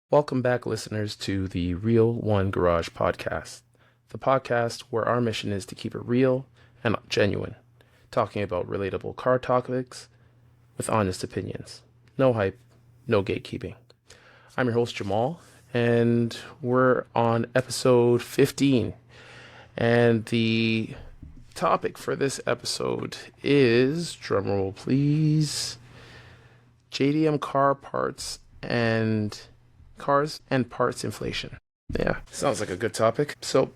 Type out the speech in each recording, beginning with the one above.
Welcome back, listeners, to the Real One Garage podcast, the podcast where our mission is to keep it real and genuine, talking about relatable car topics with honest opinions. No hype, no gatekeeping. I'm your host, Jamal, and we're on episode 15. And the topic for this episode is, drumroll please, JDM car parts and cars and parts inflation. Yeah, sounds like a good topic. So,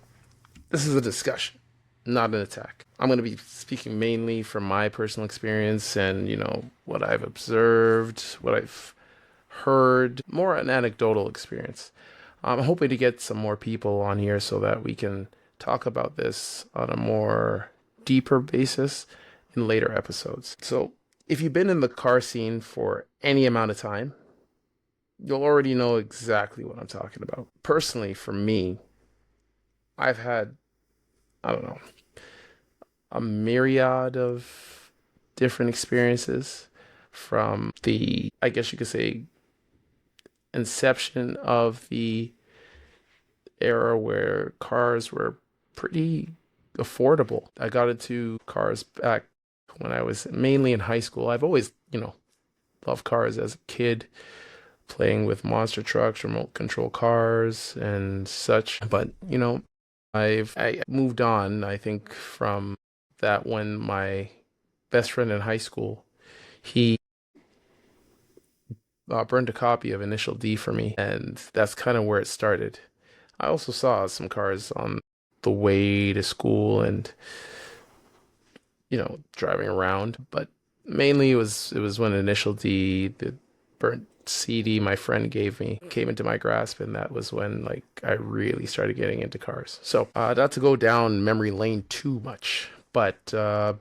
this is a discussion, not an attack. I'm going to be speaking mainly from my personal experience and, what I've observed, what I've heard, more an anecdotal experience. I'm hoping to get some more people on here so that we can talk about this on a more deeper basis in later episodes. So, if you've been in the car scene for any amount of time, you'll already know exactly what I'm talking about. Personally, for me, I've had, I don't know, a myriad of different experiences from the, I guess you could say, inception of the era where cars were pretty affordable. I got into cars back when I was mainly in high school. I've always, loved cars as a kid, playing with monster trucks, remote control cars, and such. But I moved on. I think from that when my best friend in high school, he burned a copy of Initial D for me, and that's kind of where it started. I also saw some cars on the way to school and driving around, but mainly it was when Initial D, the burnt CD my friend gave me, came into my grasp, and that was when I really started getting into cars. So not to go down memory lane too much, but I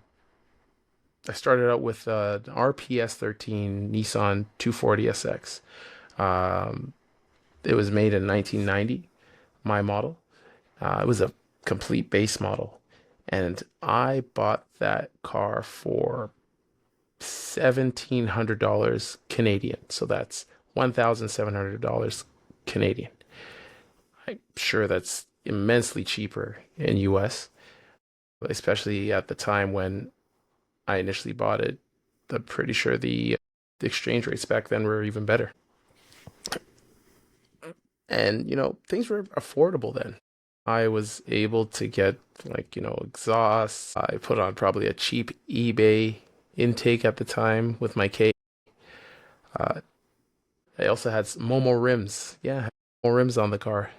started out with an RPS 13 Nissan 240 SX. Um, it was made in 1990, my model. It was a complete base model, and I bought that car for $1,700 Canadian. So that's $1,700 Canadian. I'm sure that's immensely cheaper in US, especially at the time when I initially bought it. I'm pretty sure the exchange rates back then were even better. And, things were affordable then. I was able to get exhausts. I put on probably a cheap eBay intake at the time with my K. Uh, I also had Momo rims. Yeah, I had Momo rims on the car.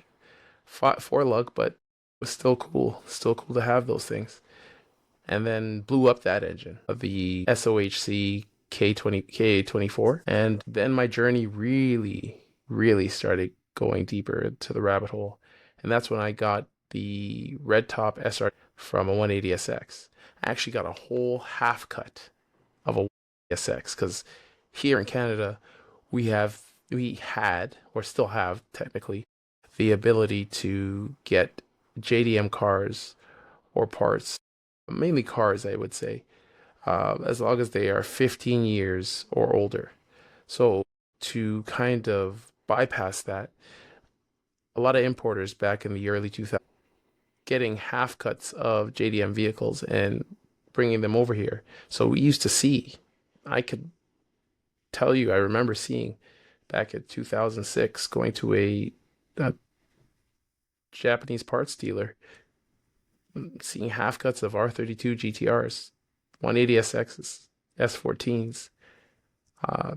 Four lug, but it was still cool. Still cool to have those things. And then blew up that engine of the SOHC K24. And then my journey really, really started going deeper into the rabbit hole. And that's when I got the red top SR from a 180SX. I actually got a whole half cut of a SX because here in Canada we had or still have technically the ability to get JDM cars or parts, mainly cars I would say, as long as they are 15 years or older. So to kind of bypass that, a lot of importers back in the early 2000s getting half cuts of JDM vehicles and bringing them over here. So we used to see, I could tell you, I remember seeing back in 2006 going to a Japanese parts dealer, seeing half cuts of R32 GTRs, 180SXs, S14s, uh,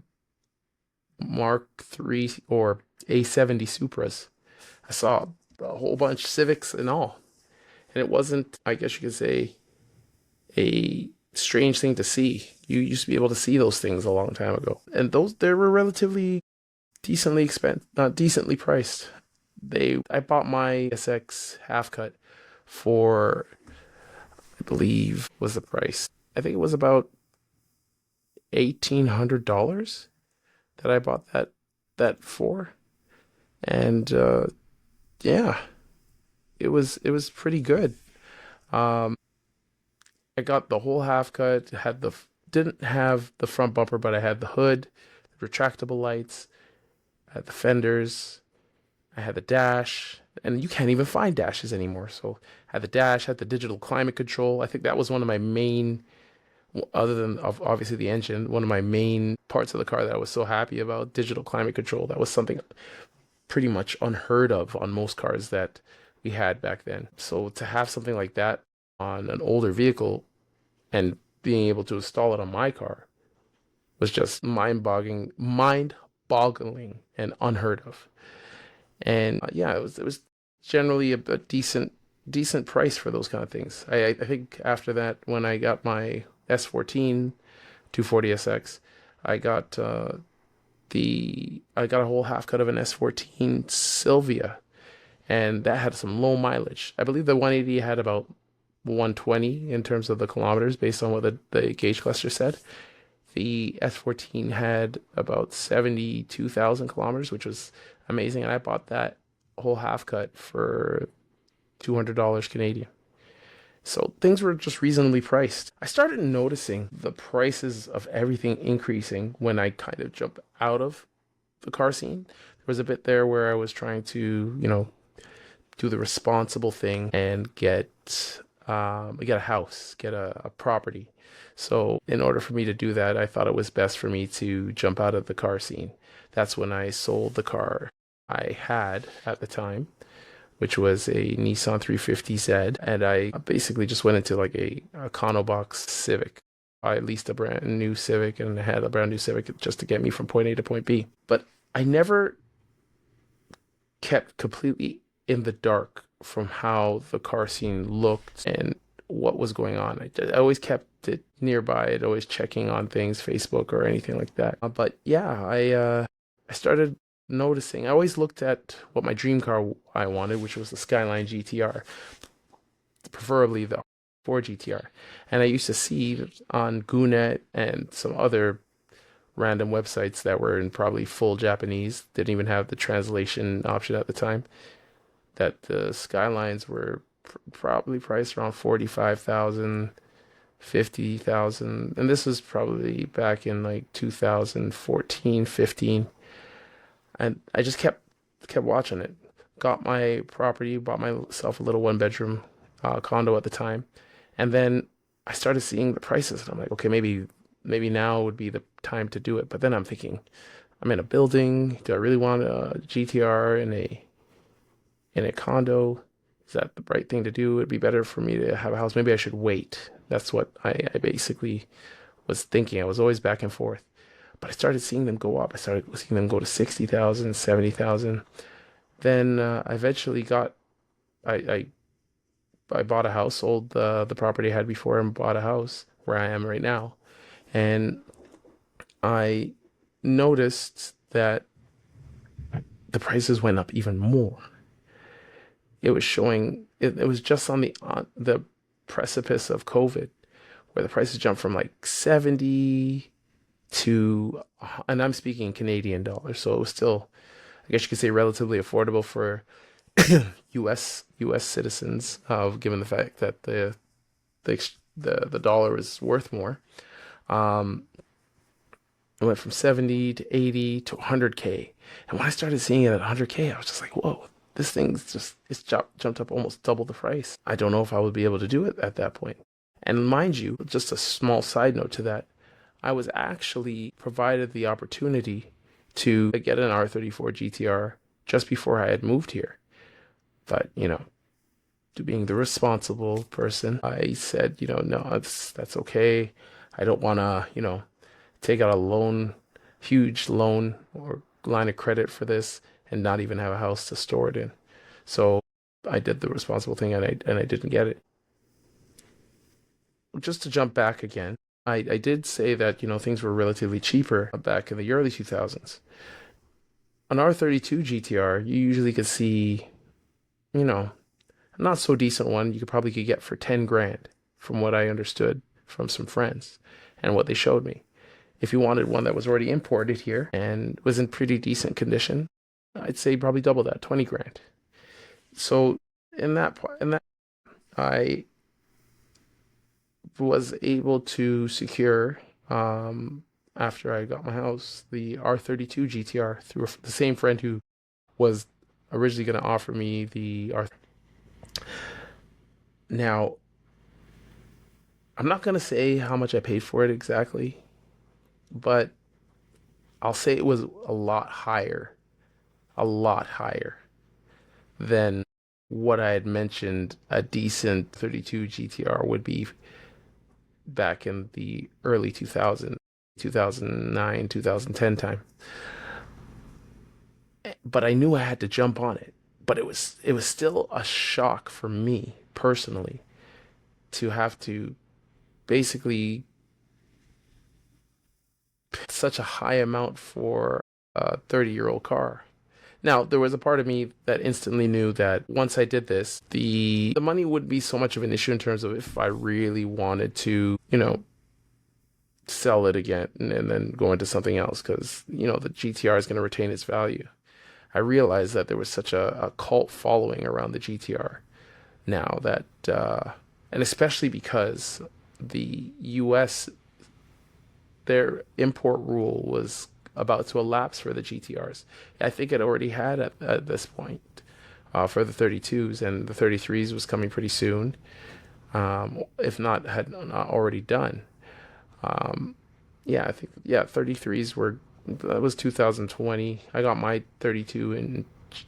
Mark III or A70 Supras. I saw a whole bunch Civics and all. And it wasn't, I guess you could say, a strange thing to see. You used to be able to see those things a long time ago. And they were relatively not decently priced. I bought my SX half cut for, I believe, was the price. I think it was about $1,800 that I bought that for. And yeah, it was pretty good. Um, I got the whole half cut. Didn't have the front bumper, but I had the hood, the retractable lights, I had the fenders, I had the dash, and you can't even find dashes anymore. So I had the dash, had the digital climate control. I think that was one of my main, other than obviously the engine, one of my main parts of the car that I was so happy about. Digital climate control. That was something pretty much unheard of on most cars that we had back then. So to have something like that on an older vehicle and being able to install it on my car was just mind-boggling, and unheard of. And yeah, it was generally a decent price for those kind of things. I think after that, when I got my S14 240SX, I got I got a whole half cut of an S14 Sylvia, and that had some low mileage. I believe the 180 had about 120 in terms of the kilometers based on what the gauge cluster said. The S14 had about 72,000 kilometers, which was amazing. And I bought that whole half cut for $200 Canadian. So things were just reasonably priced. I started noticing the prices of everything increasing when I kind of jumped out of the car scene. There was a bit there where I was trying to, do the responsible thing and get a house, get a property. So in order for me to do that, I thought it was best for me to jump out of the car scene. That's when I sold the car I had at the time, which was a Nissan 350Z, and I basically just went into like a Condo Box Civic. I leased a brand new Civic and had a brand new Civic just to get me from point A to point B. But I never kept completely in the dark from how the car scene looked and what was going on. I always kept it nearby. I'd always checking on things, Facebook or anything like that. But yeah, I started noticing. I always looked at what my dream car I wanted, which was the Skyline GTR, preferably the Ford GTR. And I used to see on Goonet and some other random websites that were in probably full Japanese, didn't even have the translation option at the time, that the Skylines were probably priced around 45,000, 50,000, and this was probably back in like 2014, 15. And I just kept watching it. Got my property, bought myself a little one bedroom condo at the time, and then I started seeing the prices, and I'm like, okay, maybe now would be the time to do it. But then I'm thinking, I'm in a building. Do I really want a GTR in a condo? Is that the right thing to do? It'd be better for me to have a house. Maybe I should wait. That's what I basically was thinking. I was always back and forth. But I started seeing them go up. I started seeing them go to 60,000, 70,000. Then I eventually I I bought a house, sold the property I had before and bought a house where I am right now. And I noticed that the prices went up even more. It was showing it was just on the precipice of COVID where the prices jumped from like 70 to, and I'm speaking Canadian dollars, so it was still, I guess you could say, relatively affordable for US citizens, given the fact that the dollar is worth more. Um, it went from 70 to 80 to 100K. And when I started seeing it at 100K, I was just like, whoa, this thing's just, jumped up almost double the price. I don't know if I would be able to do it at that point. And mind you, just a small side note to that, I was actually provided the opportunity to get an R34 GTR just before I had moved here. But, to being the responsible person, I said, no, that's okay. I don't want to, take out a huge loan or line of credit for this and not even have a house to store it in. So I did the responsible thing, and I didn't get it. Just to jump back again, I did say that, things were relatively cheaper back in the early 2000s. An R32 GTR, you usually could see, a not so decent one you could get for 10 grand, from what I understood from some friends and what they showed me. If you wanted one that was already imported here and was in pretty decent condition, I'd say probably double that, 20 grand. So in that, I was able to secure, after I got my house, the R32 GTR through the same friend who was originally going to offer me the R. Now, I'm not going to say how much I paid for it exactly, but I'll say it was a lot higher than what I had mentioned a decent 32 GTR would be back in the early 2000s, 2009, 2010 time. But I knew I had to jump on it. But it was still a shock for me personally to have to basically pay such a high amount for a 30-year-old car. Now, there was a part of me that instantly knew that once I did this, the money wouldn't be so much of an issue in terms of if I really wanted to, sell it again and then go into something else because, the GTR is going to retain its value. I realized that there was such a cult following around the GTR now that, and especially because the US, their import rule was about to elapse for the GTRs. I think it already had at this point for the 32s, and the 33s was coming pretty soon, if not had not already done. Yeah, I think, yeah, 33s were, that was 2020. I got my 32 in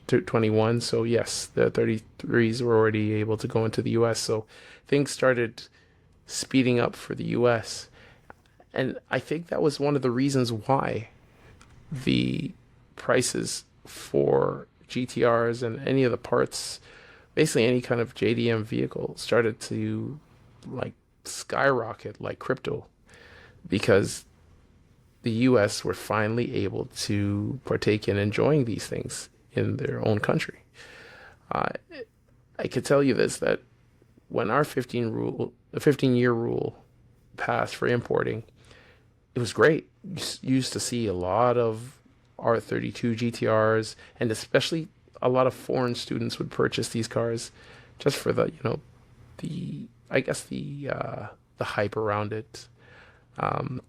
21, so yes, the 33s were already able to go into the US. So things started speeding up for the US. And I think that was one of the reasons why the prices for GTRs and any of the parts, basically any kind of JDM vehicle, started to like skyrocket like crypto because the US were finally able to partake in enjoying these things in their own country. Uh, I could tell you this, that when our 15-year rule passed for importing, it was great. You used to see a lot of R32 GTRs, and especially a lot of foreign students would purchase these cars just for the I guess the hype around it. Um,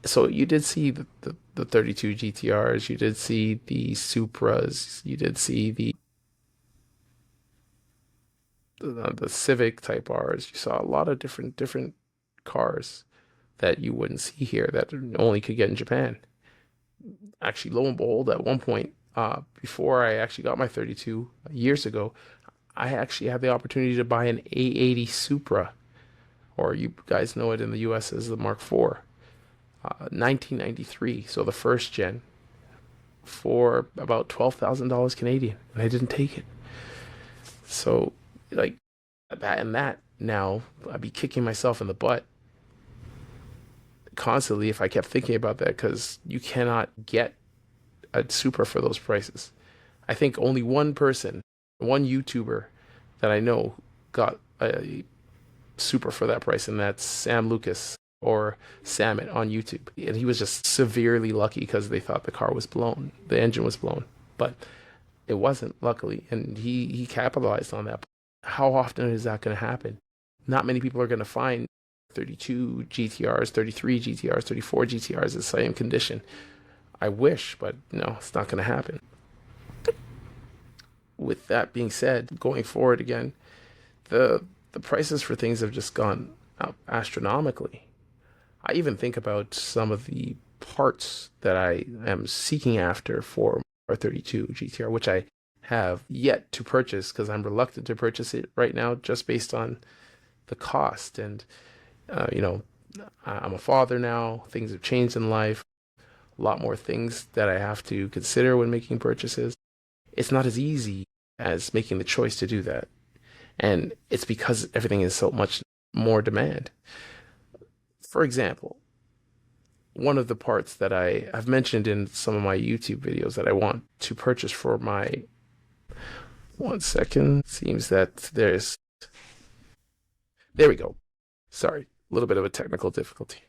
so you did see the 32 GTRs, you did see the Supras, you did see the Civic Type Rs. You saw a lot of different cars that you wouldn't see here that only could get in Japan. Actually, lo and behold, at one point, before I actually got my 32 years ago, I actually had the opportunity to buy an A80 Supra, or you guys know it in the US as the Mark IV, 1993, so the first gen, for about $12,000 Canadian, and I didn't take it. So, like, that now, I'd be kicking myself in the butt constantly if I kept thinking about that because you cannot get a Supra for those prices. I think only one person, one YouTuber that I know got a Supra for that price, and that's Sam Lucas or Samit on YouTube. And he was just severely lucky because they thought the car was blown, the engine was blown, but it wasn't, luckily, and he capitalized on that. How often is that going to happen? Not many people are going to find 32 GTRs, 33 GTRs, 34 GTRs in the same condition. I wish, but no, it's not going to happen. With that being said, going forward again, the prices for things have just gone up astronomically. I even think about some of the parts that I am seeking after for our 32 GTR, which I have yet to purchase because I'm reluctant to purchase it right now just based on the cost. And, I'm a father now. Things have changed in life. A lot more things that I have to consider when making purchases. It's not as easy as making the choice to do that. And it's because everything is so much more demand. For example, one of the parts that I have mentioned in some of my YouTube videos that I want to purchase for my, one second, seems that there we go. Sorry, a little bit of a technical difficulty.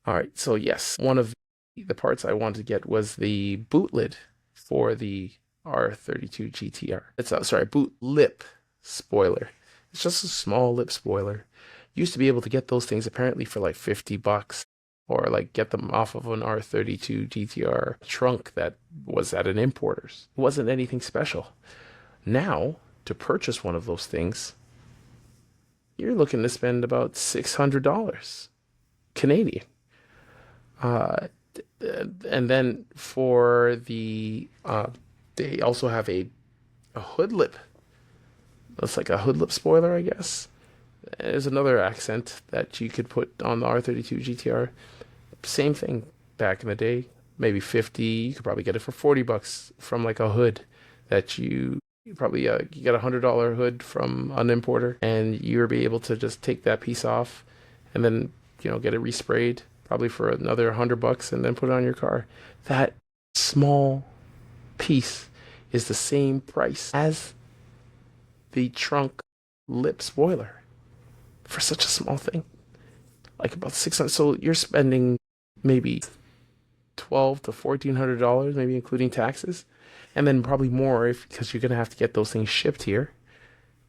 All right, so yes, one of the parts I wanted to get was the boot lid for the R32 GTR. It's boot lip spoiler. It's just a small lip spoiler. Used to be able to get those things apparently for like $50. or like get them off of an R32 GTR trunk that was at an importer's. It wasn't anything special. Now, to purchase one of those things, you're looking to spend about $600 Canadian. Uh, and then for they also have a hood lip. It's like a hood lip spoiler, I guess. There's another accent that you could put on the R32 GTR. Same thing back in the day, maybe 50. You could probably get it for $40 from like a hood that you probably you get $100 hood from an importer, and you'll be able to just take that piece off, and then get it resprayed probably for another $100, and then put it on your car. That small piece is the same price as the trunk lip spoiler for such a small thing, like about 600. So you're spending maybe $1,200 to $1,400, maybe including taxes, and then probably more if because you're gonna have to get those things shipped here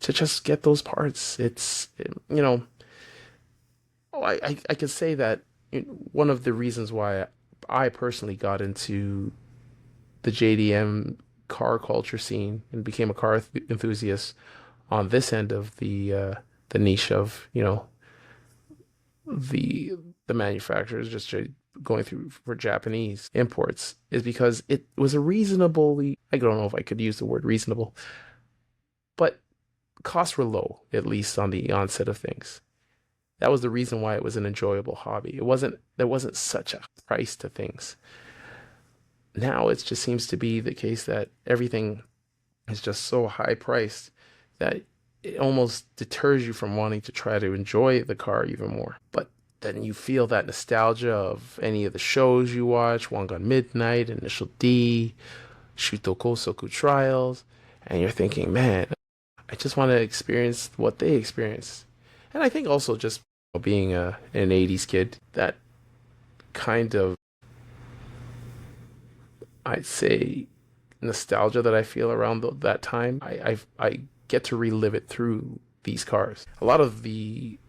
to just get those parts. It's I could say that one of the reasons why I personally got into the JDM car culture scene and became a car enthusiast on this end of the niche of the the manufacturers just going through for Japanese imports is because it was a reasonably, I don't know if I could use the word reasonable, but costs were low, at least on the onset of things. That was the reason why it was an enjoyable hobby. There wasn't such a price to things. Now it just seems to be the case that everything is just so high priced that it almost deters you from wanting to try to enjoy the car even more. But then you feel that nostalgia of any of the shows you watch, One Gun Midnight, Initial D, Shuto Kosoku Trials, and you're thinking, man, I just want to experience what they experienced. And I think also just being an 80s kid, that kind of, I'd say, nostalgia that I feel around that time, I get to relive it through these cars. A lot of the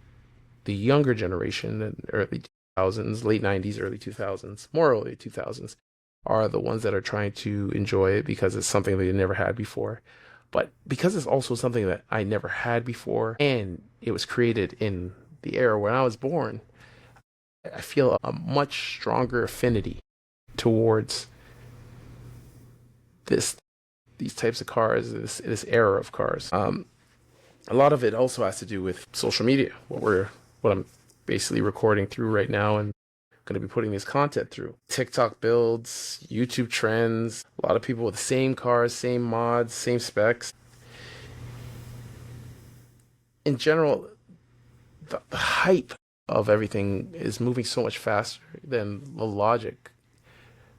younger generation in early 2000s, late 90s, early 2000s, more early 2000s, are the ones that are trying to enjoy it because it's something they never had before. But because it's also something that I never had before and it was created in the era when I was born, I feel a much stronger affinity towards this these types of cars, this era of cars. A lot of it also has to do with social media, what I'm basically recording through right now and going to be putting this content through. TikTok builds, YouTube trends, a lot of people with the same cars, same mods, same specs. In general, the hype of everything is moving so much faster than the logic.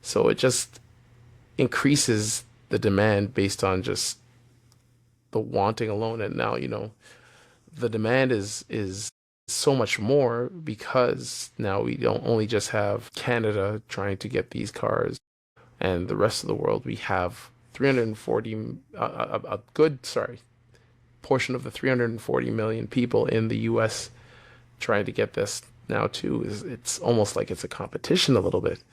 So it just increases the demand based on just the wanting alone. And now, the demand is so much more because now we don't only just have Canada trying to get these cars and the rest of the world. We have 340 a good portion of the 340 million people in the US trying to get this now too. It's almost like it's a competition a little bit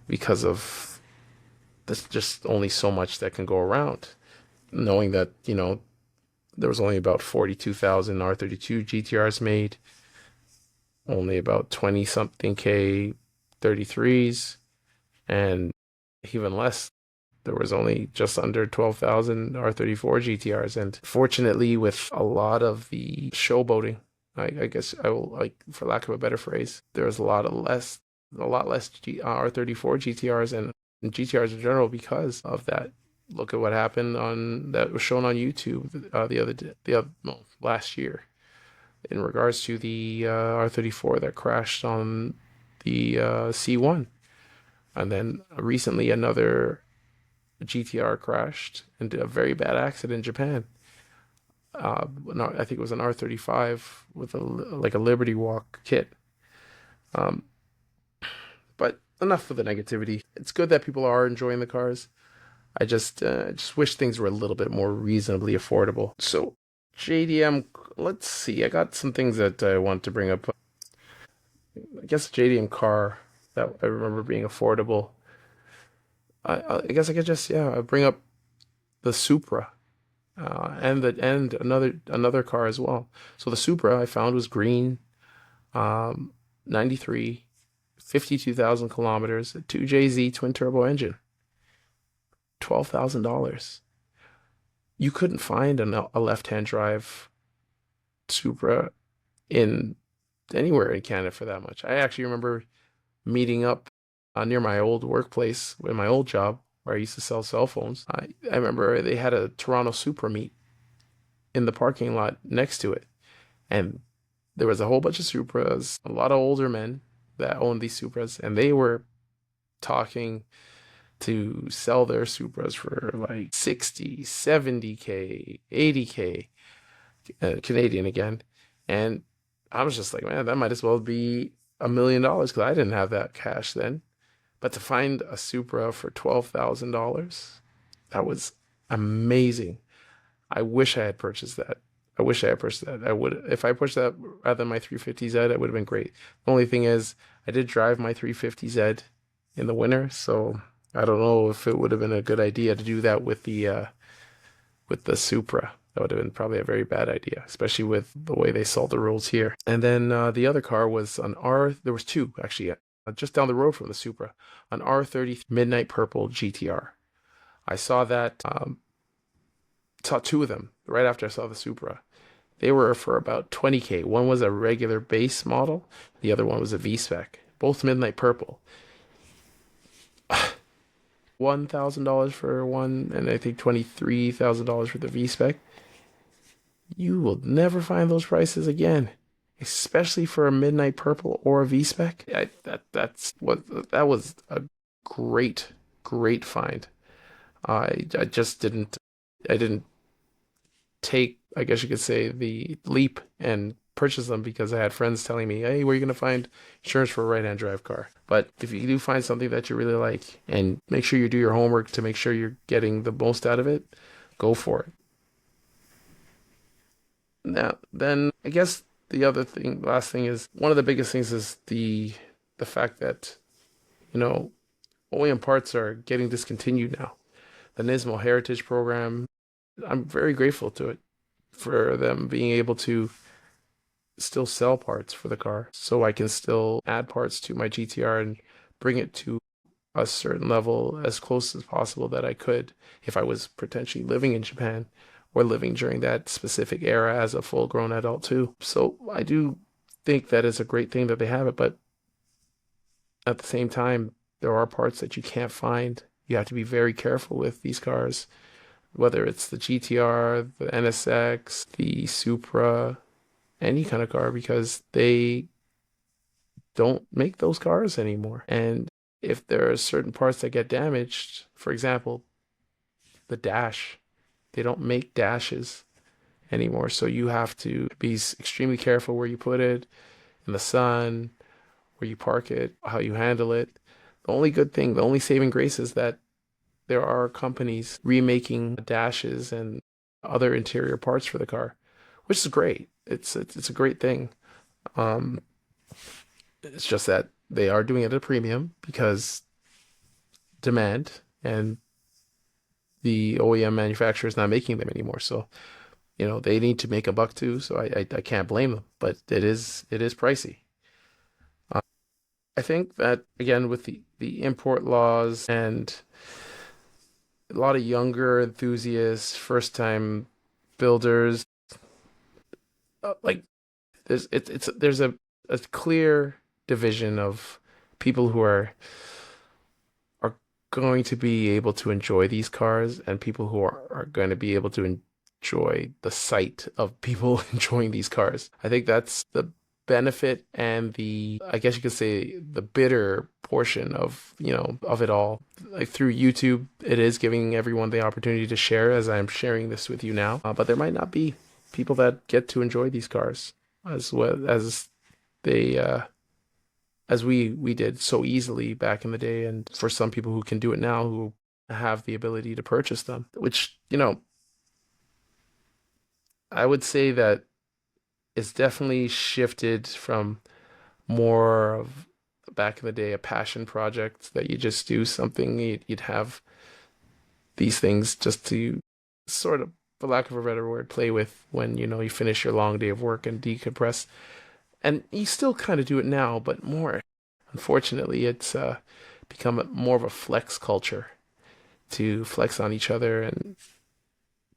because of there's just only so much that can go around, knowing that there was only about 42,000 R32 GTRs made, only about 20 something K 33s, and even less. There was only just under 12,000 R34 GTRs. And fortunately, with a lot of the showboating, I guess I will, like, for lack of a better phrase, there was a lot less R34 GTRs and GTRs in general because of that. Look at what happened that was shown on YouTube last year in regards to the R34 that crashed on the C1, and then recently another GTR crashed into a very bad accident in Japan. I think it was an R35 with a Liberty Walk kit. Um, but enough of the negativity. It's good that people are enjoying the cars. I just wish things were a little bit more reasonably affordable. So JDM, let's see. I got some things that I want to bring up. I guess a JDM car that I remember being affordable. I guess I could just yeah bring up the Supra and another car as well. So the Supra I found was green, um, 93, 52,000 kilometers, 2JZ twin turbo engine, $12,000. You couldn't find a left-hand drive Supra in anywhere in Canada for that much. I actually remember meeting up near my old workplace in my old job where I used to sell cell phones. I remember they had a Toronto Supra meet in the parking lot next to it. And there was a whole bunch of Supras, a lot of older men that owned these Supras, and they were talking to sell their Supras for like 60, 70K, 80K Canadian again. And I was just like, man, that might as well be $1 million because I didn't have that cash then. But to find a Supra for $12,000, that was amazing. I wish I had purchased that. I wish I had purchased that. I would, if I pushed that rather than my 350Z, it would have been great. The only thing is, I did drive my 350Z in the winter, so I don't know if it would have been a good idea to do that with the Supra. That would have been probably a very bad idea, especially with the way they sold the rules here. And then the other car was an R. There was two actually, just down the road from the Supra, an R30 Midnight Purple GTR. I saw that. Saw two of them right after I saw the Supra. They were for about 20K. One was a regular base model, the other one was a V-Spec. Both midnight purple. $1,000 for one, and I think $23,000 for the V-Spec. You will never find those prices again, especially for a midnight purple or a V-Spec. That was a great find. I just didn't take, I guess you could say, the leap and purchase them because I had friends telling me, hey, where are you going to find insurance for a right-hand drive car? But if you do find something that you really like and make sure you do your homework to make sure you're getting the most out of it, go for it. Now, then I guess last thing is one of the biggest things is the fact that, you know, OEM parts are getting discontinued now. The Nismo Heritage program, I'm very grateful to it for them being able to still sell parts for the car so I can still add parts to my GTR and bring it to a certain level as close as possible that I could if I was potentially living in Japan or living during that specific era as a full grown adult too. So I do think that is a great thing that they have it, but at the same time, there are parts that you can't find. You have to be very careful with these cars, whether it's the GTR, the NSX, the Supra, any kind of car, because they don't make those cars anymore. And if there are certain parts that get damaged, for example, the dash, they don't make dashes anymore. So you have to be extremely careful where you put it, in the sun, where you park it, how you handle it. The only good thing, the only saving grace is that there are companies remaking dashes and other interior parts for the car, which is great. It's a great thing. Um, it's just that they are doing it at a premium because demand and the OEM manufacturer is not making them anymore. So, they need to make a buck too. So I can't blame them, but it is pricey. Uh, I think that again with the import laws and a lot of younger enthusiasts, first time builders, like there's a clear division of people who are going to be able to enjoy these cars and people who are going to be able to enjoy the sight of people enjoying these cars. I think that's the benefit and I guess you could say the bitter portion of it all. Like through YouTube, it is giving everyone the opportunity to share as I'm sharing this with you now. But there might not be people that get to enjoy these cars as well as they as we did so easily back in the day, and for some people who can do it now who have the ability to purchase them, which I would say that it's definitely shifted from more of back in the day a passion project that you just do something you'd have these things just to sort of, for lack of a better word, play with when you finish your long day of work and decompress. And you still kind of do it now, but more. Unfortunately, it's become more of a flex culture to flex on each other and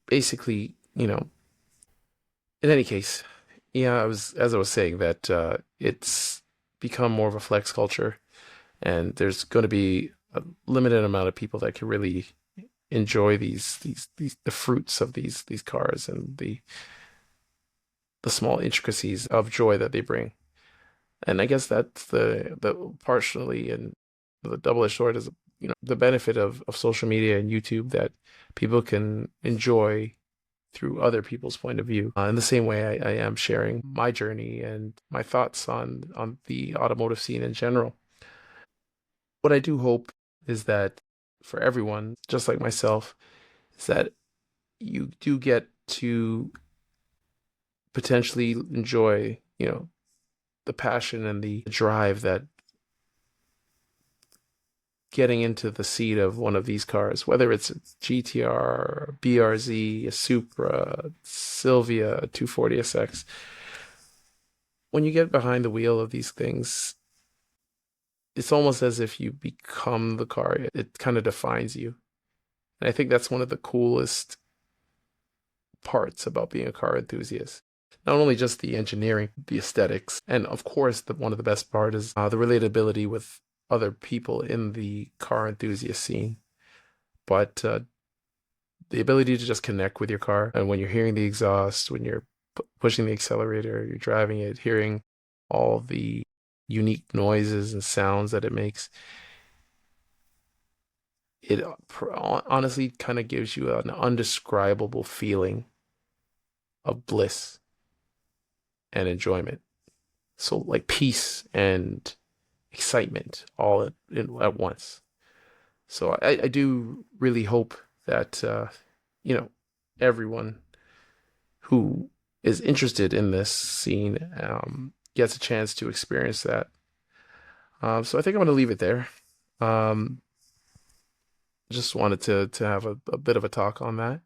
basically, in any case, yeah, as I was saying that it's become more of a flex culture, and there's going to be a limited amount of people that can really enjoy these the fruits of these cars and the small intricacies of joy that they bring. And I guess that's the partially and the double-edged sword is the benefit of social media and YouTube that people can enjoy through other people's point of view. In the same way, I am sharing my journey and my thoughts on the automotive scene in general. What I do hope is that for everyone, just like myself, is that you do get to potentially enjoy, the passion and the drive that getting into the seat of one of these cars, whether it's a GTR, BRZ, a Supra, Sylvia, a 240SX, when you get behind the wheel of these things, it's almost as if you become the car. It kind of defines you. And I think that's one of the coolest parts about being a car enthusiast. Not only just the engineering, the aesthetics, and of course, one of the best part is the relatability with other people in the car enthusiast scene, but the ability to just connect with your car. And when you're hearing the exhaust, when you're pushing the accelerator, you're driving it, hearing all the unique noises and sounds that it makes, it honestly kind of gives you an undescribable feeling of bliss and enjoyment. So, like peace and excitement all at once. So, I do really hope that, everyone who is interested in this scene gets a chance to experience that. So, I think I'm going to leave it there. Um, just wanted to have a bit of a talk on that,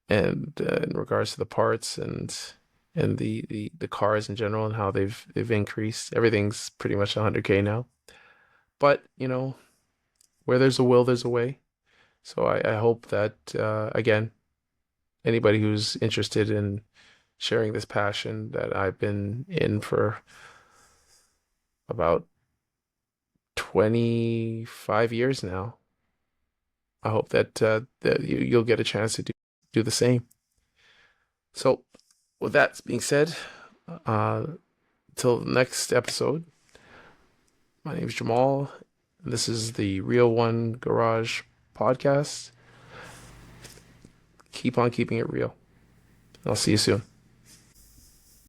and in regards to the parts and the cars in general and how they've increased. Everything's pretty much 100K now. But, where there's a will, there's a way. So I hope that again, anybody who's interested in sharing this passion that I've been in for about 25 years now, I hope that you'll get a chance to do the same. So, with that being said, uh, till the next episode, my name is Jamal. This is the Real One Garage podcast. Keep on keeping it real. I'll see you soon.